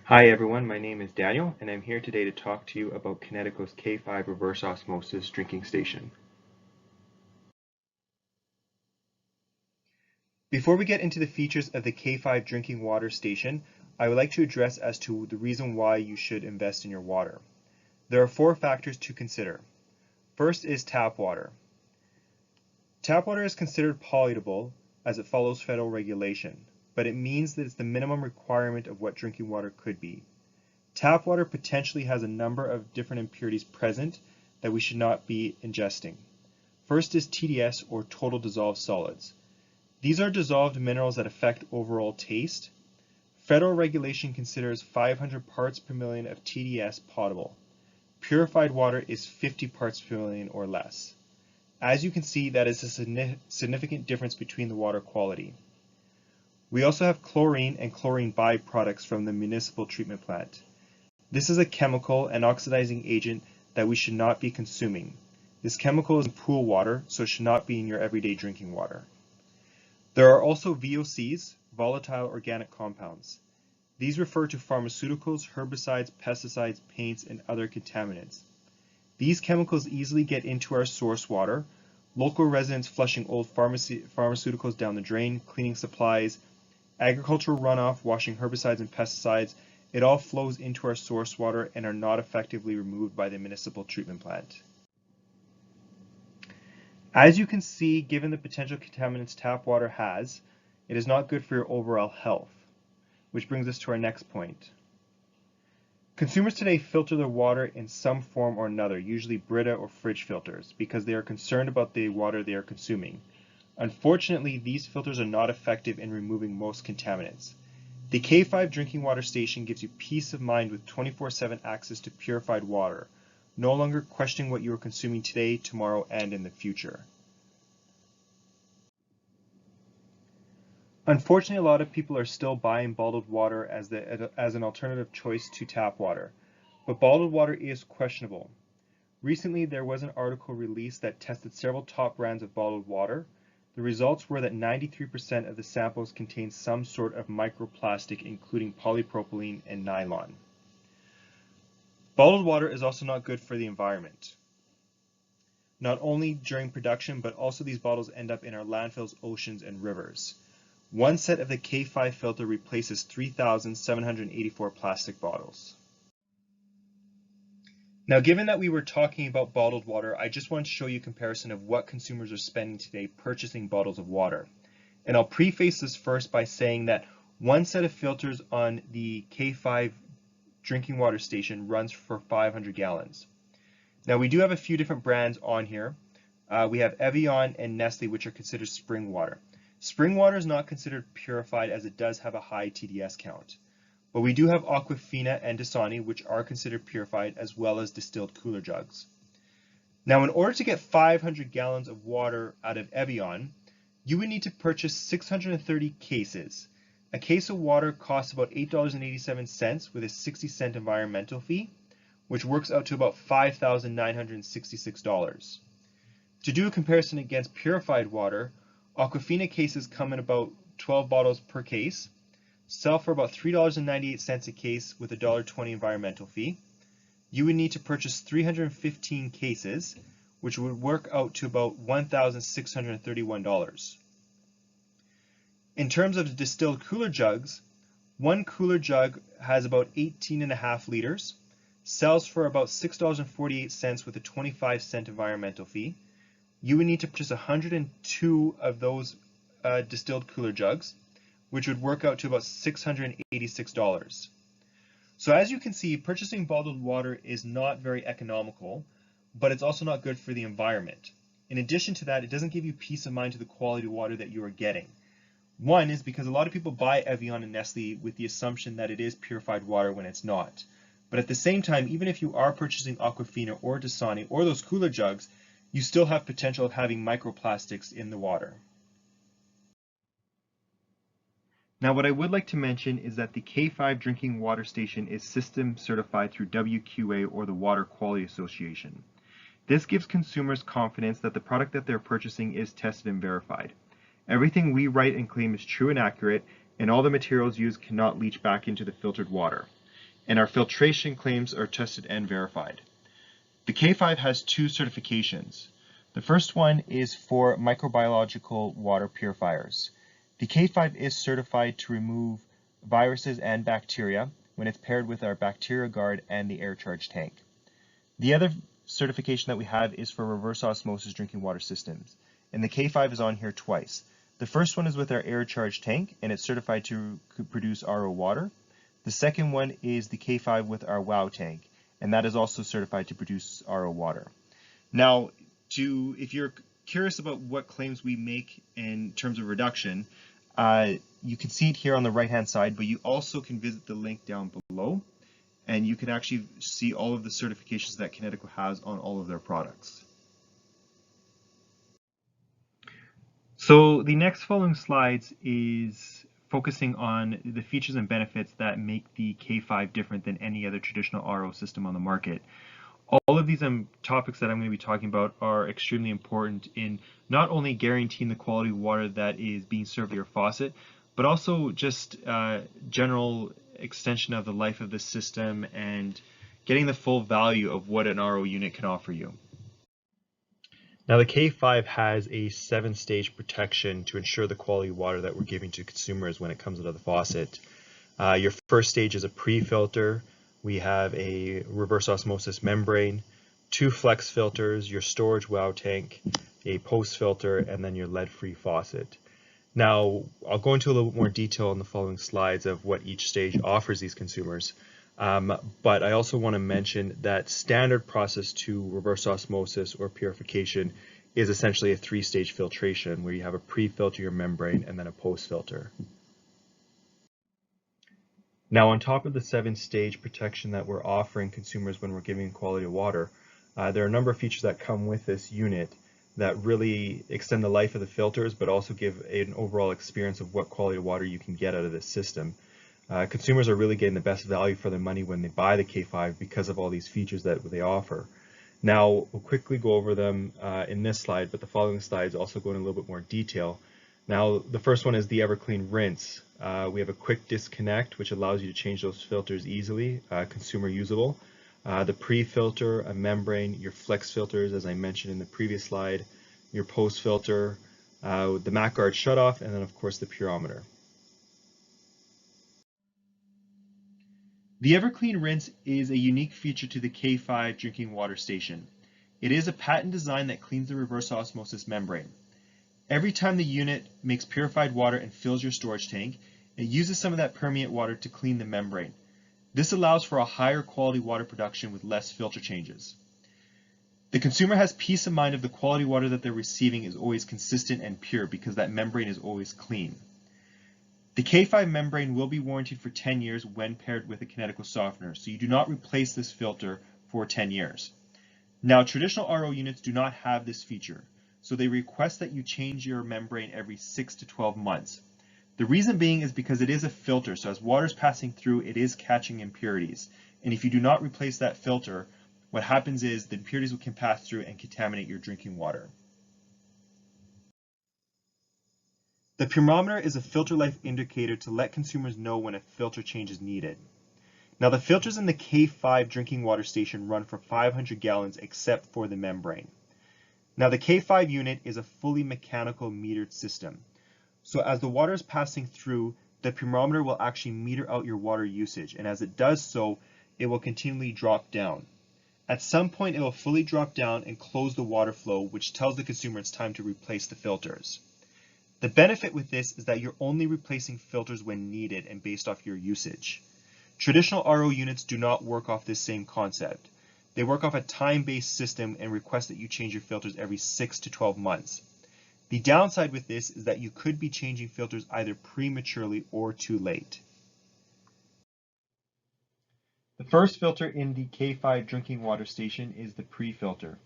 Hi everyone, my name is Daniel and I'm here today to talk to you about Kinetico's K5 reverse osmosis drinking station. Before we get into the features of the K5 drinking water station, I would like to address as to the reason why you should invest in your water. There are four factors to consider. First is tap water. Tap water is considered pollutable as it follows federal regulation, but it means that it's the minimum requirement of what drinking water could be. Tap water potentially has a number of different impurities present that we should not be ingesting. First is TDS, or total dissolved solids. These are dissolved minerals that affect overall taste. Federal regulation considers 500 parts per million of TDS potable. Purified water is 50 parts per million or less. As you can see, that is a significant difference between the water quality. We also have chlorine and chlorine byproducts from the municipal treatment plant. This is a chemical and oxidizing agent that we should not be consuming. This chemical is in pool water, so it should not be in your everyday drinking water. There are also VOCs, volatile organic compounds. These refer to pharmaceuticals, herbicides, pesticides, paints, and other contaminants. These chemicals easily get into our source water. Local residents flushing old pharmaceuticals down the drain, cleaning supplies, agricultural runoff, washing herbicides and pesticides, it all flows into our source water and are not effectively removed by the municipal treatment plant. As you can see, given the potential contaminants tap water has, it is not good for your overall health, which brings us to our next point. Consumers today filter their water in some form or another, usually Brita or fridge filters, because they are concerned about the water they are consuming. Unfortunately, these filters are not effective in removing most contaminants. The K5 drinking water station gives you peace of mind with 24/7 access to purified water, no longer questioning what you are consuming today, tomorrow, and in the future. Unfortunately, a lot of people are still buying bottled water as an alternative choice to tap water, but bottled water is questionable. Recently, there was an article released that tested several top brands of bottled water. The results were that 93% of the samples contained some sort of microplastic, including polypropylene and nylon. Bottled water is also not good for the environment. Not only during production, but also these bottles end up in our landfills, oceans, and rivers. One set of the K5 filter replaces 3,784 plastic bottles. Now, given that we were talking about bottled water, I just want to show you a comparison of what consumers are spending today purchasing bottles of water. And I'll preface this first by saying that one set of filters on the K5 drinking water station runs for 500 gallons. Now, we do have a few different brands on here. We have Evian and Nestle, which are considered spring water. Spring water is not considered purified as it does have a high TDS count. But we do have Aquafina and Dasani, which are considered purified, as well as distilled cooler jugs. Now, in order to get 500 gallons of water out of Evian, you would need to purchase 630 cases. A case of water costs about $8.87 with a 60-cent environmental fee, which works out to about $5,966. To do a comparison against purified water, Aquafina cases come in about 12 bottles per case, sell for about $3.98 a case with a $1.20 environmental fee. You would need to purchase 315 cases, which would work out to about $1,631. In terms of distilled cooler jugs, one cooler jug has about 18.5 liters, sells for about $6.48 with a 25-cent environmental fee. You would need to purchase 102 of those distilled cooler jugs, which would work out to about $686. So as you can see, purchasing bottled water is not very economical, but it's also not good for the environment. In addition to that, it doesn't give you peace of mind to the quality of water that you are getting. One is because a lot of people buy Evian and Nestle with the assumption that it is purified water when it's not. But at the same time, even if you are purchasing Aquafina or Dasani or those cooler jugs, you still have potential of having microplastics in the water. Now, what I would like to mention is that the K5 drinking water station is system certified through WQA, or the Water Quality Association. This gives consumers confidence that the product that they're purchasing is tested and verified. Everything we write and claim is true and accurate, and all the materials used cannot leach back into the filtered water. and our filtration claims are tested and verified. The K5 has two certifications. The first one is for microbiological water purifiers. The K5 is certified to remove viruses and bacteria when it's paired with our bacteria guard and the air charge tank. The other certification that we have is for reverse osmosis drinking water systems, and the K5 is on here twice. The first one is with our air charge tank, and it's certified to produce RO water. The second one is the K5 with our WOW tank, and that is also certified to produce RO water. Now, if you're curious about what claims we make in terms of reduction, you can see it here on the right-hand side, but you also can visit the link down below, and you can actually see all of the certifications that Kinetico has on all of their products. So the next following slides is focusing on the features and benefits that make the K5 different than any other traditional RO system on the market. All of these topics that I'm going to be talking about are extremely important in not only guaranteeing the quality of water that is being served at your faucet, but also just general extension of the life of the system and getting the full value of what an RO unit can offer you. Now the K5 has a 7-stage protection to ensure the quality of water that we're giving to consumers when it comes out of the faucet. Your first stage is a pre-filter. We have a reverse osmosis membrane, 2 flex filters, your storage WOW tank, a post filter, and then your lead-free faucet. Now, I'll go into a little bit more detail on the following slides of what each stage offers these consumers. But I also want to mention that standard process to reverse osmosis or purification is essentially a 3-stage filtration where you have a pre-filter your membrane and then a post-filter. Now, on top of the 7-stage protection that we're offering consumers when we're giving quality of water, there are a number of features that come with this unit that really extend the life of the filters, but also give an overall experience of what quality of water you can get out of this system. Consumers are really getting the best value for their money when they buy the K5 because of all these features that they offer. Now, we'll quickly go over them in this slide, but the following slides also go in a little bit more detail. Now, the first one is the EverClean Rinse. We have a quick disconnect, which allows you to change those filters easily, consumer usable. The pre-filter, a membrane, your flex filters, as I mentioned in the previous slide, your post filter, the MAC guard shutoff, and then of course the purometer. The EverClean Rinse is a unique feature to the K5 drinking water station. It is a patent design that cleans the reverse osmosis membrane. Every time the unit makes purified water and fills your storage tank, it uses some of that permeate water to clean the membrane. This allows for a higher quality water production with less filter changes. The consumer has peace of mind of the quality water that they're receiving is always consistent and pure because that membrane is always clean. The K5 membrane will be warranted for 10 years when paired with a Kinetico softener, so you do not replace this filter for 10 years. Now, traditional RO units do not have this feature, so they request that you change your membrane every 6 to 12 months. The reason being is because it is a filter, so as water is passing through, it is catching impurities. And if you do not replace that filter, what happens is the impurities can pass through and contaminate your drinking water. The purometer is a filter life indicator to let consumers know when a filter change is needed. Now, the filters in the K5 drinking water station run for 500 gallons except for the membrane. Now, the K5 unit is a fully mechanical metered system. So as the water is passing through, the purometer will actually meter out your water usage, and as it does so, it will continually drop down. At some point, it will fully drop down and close the water flow, which tells the consumer it's time to replace the filters. The benefit with this is that you're only replacing filters when needed and based off your usage. Traditional RO units do not work off this same concept. They work off a time-based system and request that you change your filters every 6 to 12 months. The downside with this is that you could be changing filters either prematurely or too late. The first filter in the K5 drinking water station is the pre-filter.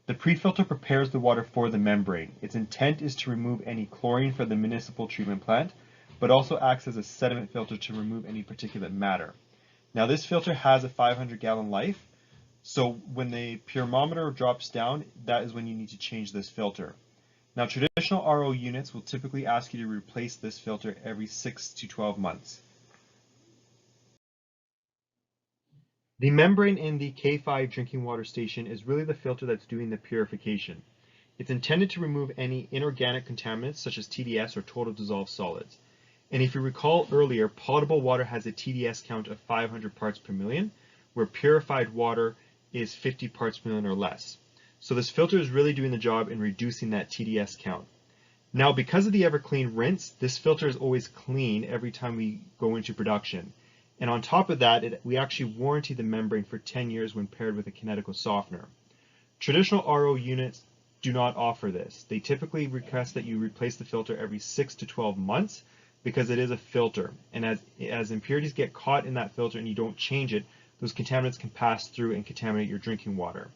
The pre-filter prepares the water for the membrane. Its intent is to remove any chlorine from the municipal treatment plant, but also acts as a sediment filter to remove any particulate matter. Now, this filter has a 500-gallon life, so when the purometer drops down, that is when you need to change this filter. Now, traditional RO units will typically ask you to replace this filter every 6 to 12 months. The membrane in the K5 drinking water station is really the filter that's doing the purification. It's intended to remove any inorganic contaminants such as TDS or total dissolved solids. And if you recall earlier, potable water has a TDS count of 500 parts per million, where purified water is 50 parts per million or less. So this filter is really doing the job in reducing that TDS count. Now, because of the EverClean rinse, this filter is always clean every time we go into production. And on top of that, we actually warranty the membrane for 10 years when paired with a Kinetico softener. Traditional RO units do not offer this. They typically request that you replace the filter every 6 to 12 months because it is a filter. And as impurities get caught in that filter and you don't change it, those contaminants can pass through and contaminate your drinking water.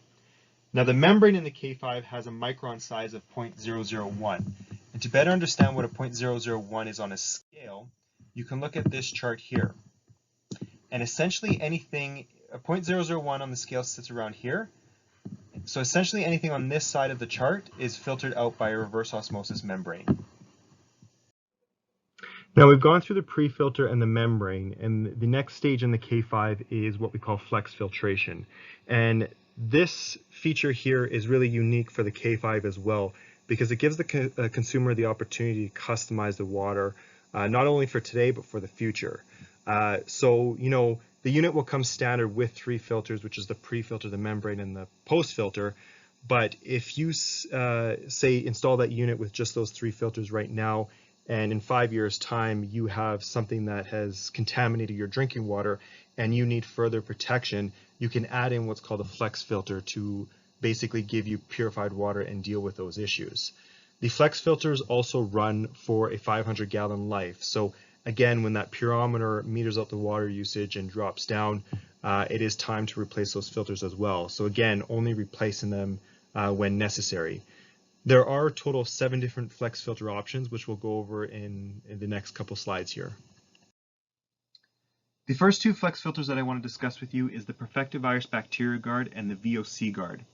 Now, the membrane in the K5 has a micron size of 0.001. And to better understand what a 0.001 is on a scale, you can look at this chart here. And essentially anything, a 0.001 on the scale sits around here. So essentially anything on this side of the chart is filtered out by a reverse osmosis membrane. Now we've gone through the pre-filter and the membrane, and the next stage in the K5 is what we call flex filtration. And this feature here is really unique for the K5 as well, because it gives the consumer the opportunity to customize the water, not only for today, but for the future. So, the unit will come standard with 3 filters, which is the pre-filter, the membrane, and the post-filter. But if you, say, install that unit with just those 3 filters right now, and in 5 years' time, you have something that has contaminated your drinking water and you need further protection, you can add in what's called a flex filter to basically give you purified water and deal with those issues. The flex filters also run for a 500-gallon life. So again, when that purometer meters out the water usage and drops down, it is time to replace those filters as well. So again, only replacing them when necessary. There are a total of 7 different flex filter options, which we'll go over in the next couple slides here. The first 2 flex filters that I want to discuss with you is the Perfectovirus Bacteria Guard and the VOC Guard.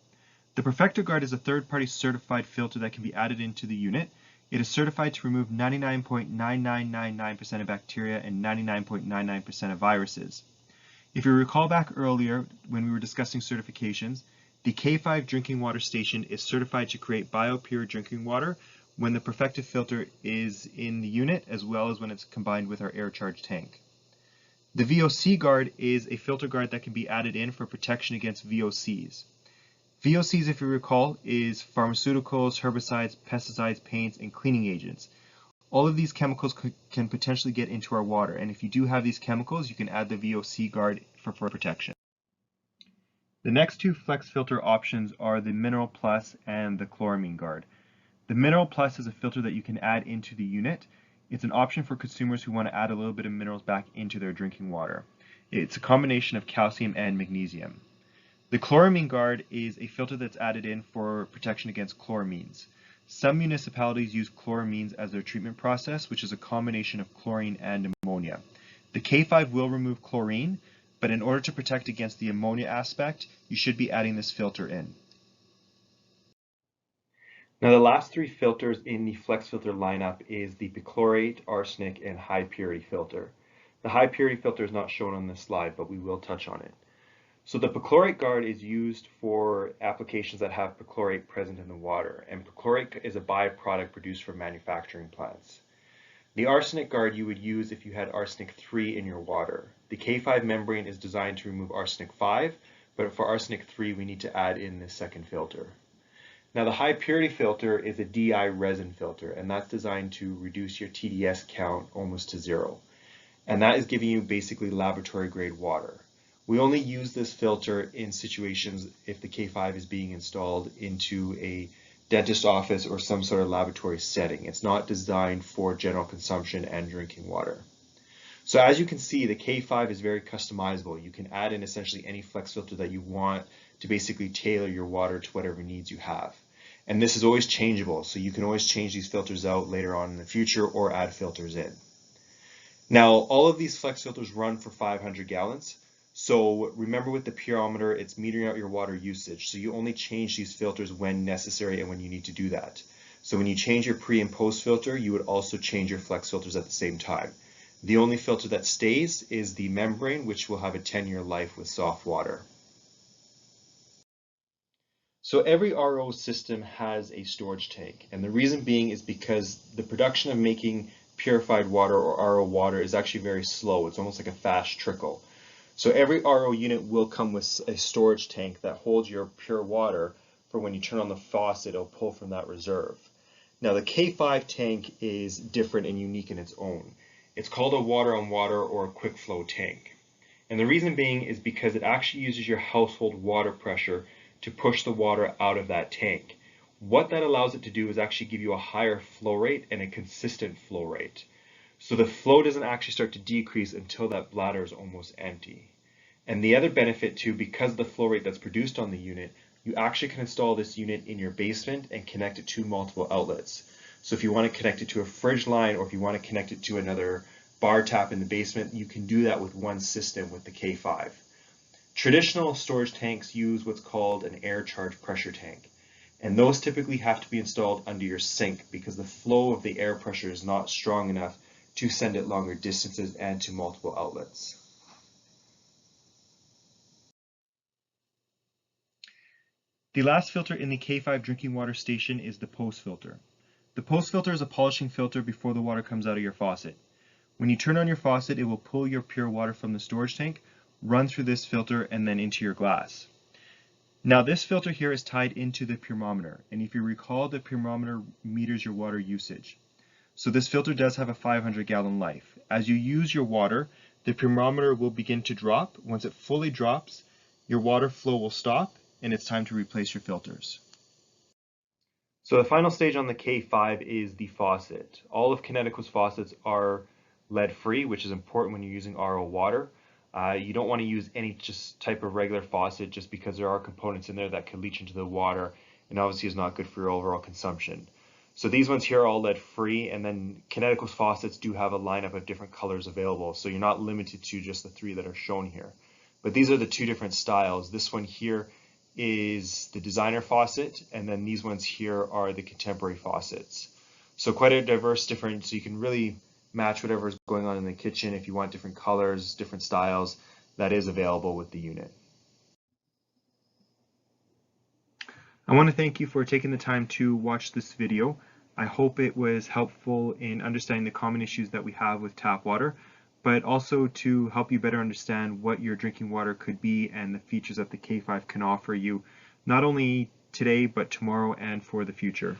The Perfecto Guard is a third-party certified filter that can be added into the unit. It is certified to remove 99.9999% of bacteria and 99.99% of viruses. If you recall back earlier when we were discussing certifications, the K5 drinking water station is certified to create biopure drinking water when the perfected filter is in the unit, as well as when it's combined with our air charge tank. The VOC guard is a filter guard that can be added in for protection against VOCs. VOCs, if you recall, is pharmaceuticals, herbicides, pesticides, paints, and cleaning agents. All of these chemicals can potentially get into our water, and if you do have these chemicals, you can add the VOC guard for protection. The next 2 flex filter options are the Mineral Plus and the Chloramine Guard. The Mineral Plus is a filter that you can add into the unit. It's an option for consumers who want to add a little bit of minerals back into their drinking water. It's a combination of calcium and magnesium. The Chloramine Guard is a filter that's added in for protection against chloramines. Some municipalities use chloramines as their treatment process, which is a combination of chlorine and ammonia. The K5 will remove chlorine, but in order to protect against the ammonia aspect, you should be adding this filter in. Now the last 3 filters in the flex filter lineup is the perchlorate, arsenic, and high purity filter. The high purity filter is not shown on this slide, but we will touch on it. So the perchlorate guard is used for applications that have perchlorate present in the water, and perchlorate is a byproduct produced from manufacturing plants. The arsenic guard you would use if you had arsenic 3 in your water. The K5 membrane is designed to remove arsenic 5, but for arsenic 3 we need to add in this second filter. Now the high purity filter is a DI resin filter, and that's designed to reduce your TDS count almost to 0. And that is giving you basically laboratory grade water. We only use this filter in situations if the K5 is being installed into a dentist office or some sort of laboratory setting. It's not designed for general consumption and drinking water. So as you can see, the K5 is very customizable. You can add in essentially any flex filter that you want to basically tailor your water to whatever needs you have. And this is always changeable, so you can always change these filters out later on in the future or add filters in. Now, all of these flex filters run for 500 gallons. So remember, with the purometer, it's metering out your water usage. So you only change these filters when necessary and when you need to do that. So when you change your pre and post filter, you would also change your flex filters at the same time. The only filter that stays is the membrane, which will have a 10-year life with soft water. So every RO system has a storage tank, and the reason being is because the production of making purified water or RO water is actually very slow. It's almost like a fast trickle. So every RO unit will come with a storage tank that holds your pure water for when you turn on the faucet, it'll pull from that reserve. Now the K5 tank is different and unique in its own. It's called a water on water or a quick flow tank. And the reason being is because it actually uses your household water pressure to push the water out of that tank. What that allows it to do is actually give you a higher flow rate and a consistent flow rate. So the flow doesn't actually start to decrease until that bladder is almost empty. And the other benefit too, because of the flow rate that's produced on the unit, you actually can install this unit in your basement and connect it to multiple outlets. So if you want to connect it to a fridge line or if you want to connect it to another bar tap in the basement, you can do that with one system with the K5. Traditional storage tanks use what's called an air charge pressure tank, and those typically have to be installed under your sink because the flow of the air pressure is not strong enough to send it longer distances and to multiple outlets. The last filter in the K5 drinking water station is the post filter. The post filter is a polishing filter before the water comes out of your faucet. When you turn on your faucet, it will pull your pure water from the storage tank, run through this filter, and then into your glass. Now this filter here is tied into the pyrometer, and if you recall, the pyrometer meters your water usage. So this filter does have a 500-gallon life. As you use your water, the pyrometer will begin to drop. Once it fully drops, your water flow will stop, and it's time to replace your filters. So the final stage on the K5 is the faucet. All of Kinetico's faucets are lead-free, which is important when you're using RO water. You don't want to use any just type of regular faucet just because there are components in there that can leach into the water and obviously is not good for your overall consumption. So these ones here are all lead-free, and then Kinetico's faucets do have a lineup of different colors available, so you're not limited to just the 3 that are shown here. But these are the 2 different styles. This one here is the designer faucet, and then these ones here are the contemporary faucets. So quite a diverse different, so you can really match whatever is going on in the kitchen. If you want different colors, different styles, that is available with the unit. I want to thank you for taking the time to watch this video. I hope it was helpful in understanding the common issues that we have with tap water, but also to help you better understand what your drinking water could be and the features that the K5 can offer you, not only today, but tomorrow and for the future.